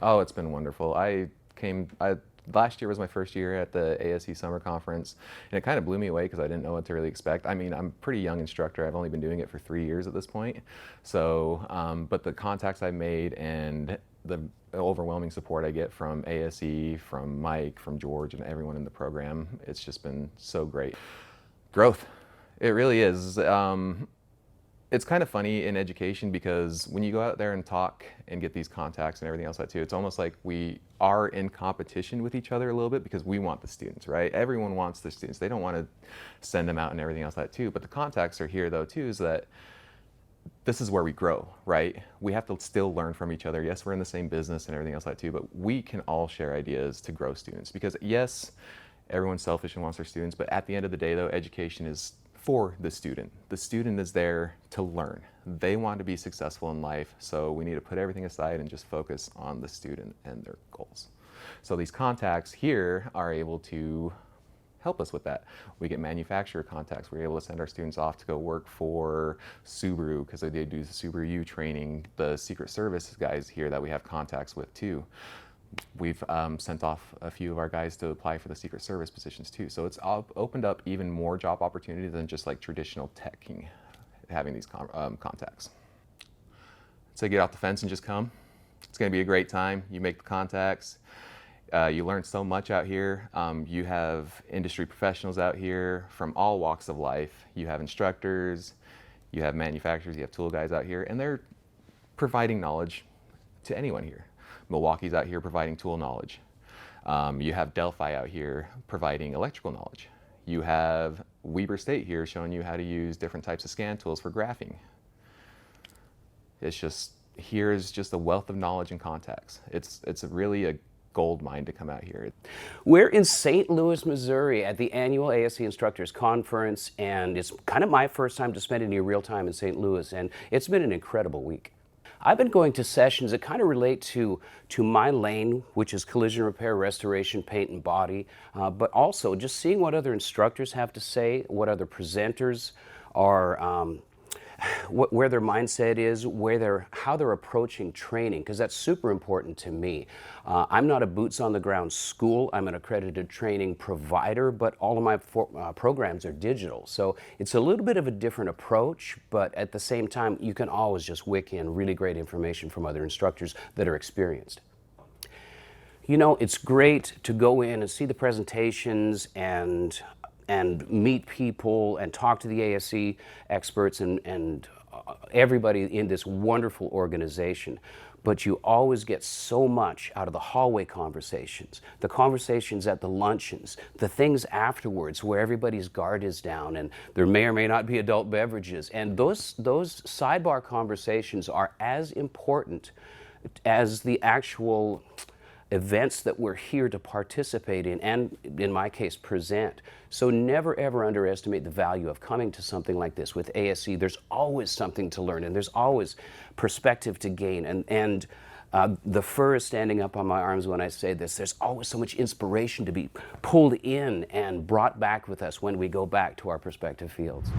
Oh, it's been wonderful. Last year was my first year at the ASE Summer Conference, and it kind of blew me away because I didn't know what to really expect. I mean, I'm a pretty young instructor. I've only been doing it for 3 years at this point. So, but the contacts I made and the overwhelming support I get from ASE, from Mike, from George, and everyone in the program, it's just been so great. Growth, it really is. It's kind of funny in education because when you go out there and talk and get these contacts and everything else like that too, it's almost like we are in competition with each other a little bit because we want the students, right? Everyone wants the students. They don't want to send them out and everything else like that too. But the contacts are here though too, is that this is where we grow, right? We have to still learn from each other. Yes, we're in the same business and everything else like that too, but we can all share ideas to grow students because yes, everyone's selfish and wants their students, but at the end of the day though, education is for the student. The student is there to learn. They want to be successful in life, so we need to put everything aside and just focus on the student and their goals. So these contacts here are able to help us with that. We get manufacturer contacts. We're able to send our students off to go work for Subaru because they do the Subaru training. The Secret Service guys here that we have contacts with too. We've sent off a few of our guys to apply for the Secret Service positions too. So it's opened up even more job opportunities than just like traditional teching, having these contacts. So get off the fence and just come. It's going to be a great time. You make the contacts. You learn so much out here. You have industry professionals out here from all walks of life. You have instructors, you have manufacturers, you have tool guys out here, and they're providing knowledge to anyone here. Milwaukee's out here providing tool knowledge. You have Delphi out here providing electrical knowledge. You have Weber State here showing you how to use different types of scan tools for graphing. It's just, here's just a wealth of knowledge and contacts. It's really a gold mine to come out here. We're in St. Louis, Missouri at the annual ASE Instructors Conference, and it's kind of my first time to spend any real time in St. Louis, and it's been an incredible week. I've been going to sessions that kind of relate to my lane, which is collision repair, restoration, paint, and body, but also just seeing what other instructors have to say, what other presenters are, where their mindset is, how they're approaching training, because that's super important to me. I'm not a boots-on-the-ground school. I'm an accredited training provider, but all of my programs are digital. So it's a little bit of a different approach, but at the same time, you can always just wick in really great information from other instructors that are experienced. You know, it's great to go in and see the presentations and meet people and talk to the ASE experts and everybody in this wonderful organization. But you always get so much out of the hallway conversations, the conversations at the luncheons, the things afterwards where everybody's guard is down and there may or may not be adult beverages. And those sidebar conversations are as important as the actual events that we're here to participate in and, in my case, present. So never ever underestimate the value of coming to something like this with ASE. There's always something to learn and there's always perspective to gain. And the fur is standing up on my arms when I say this. There's always so much inspiration to be pulled in and brought back with us when we go back to our respective fields.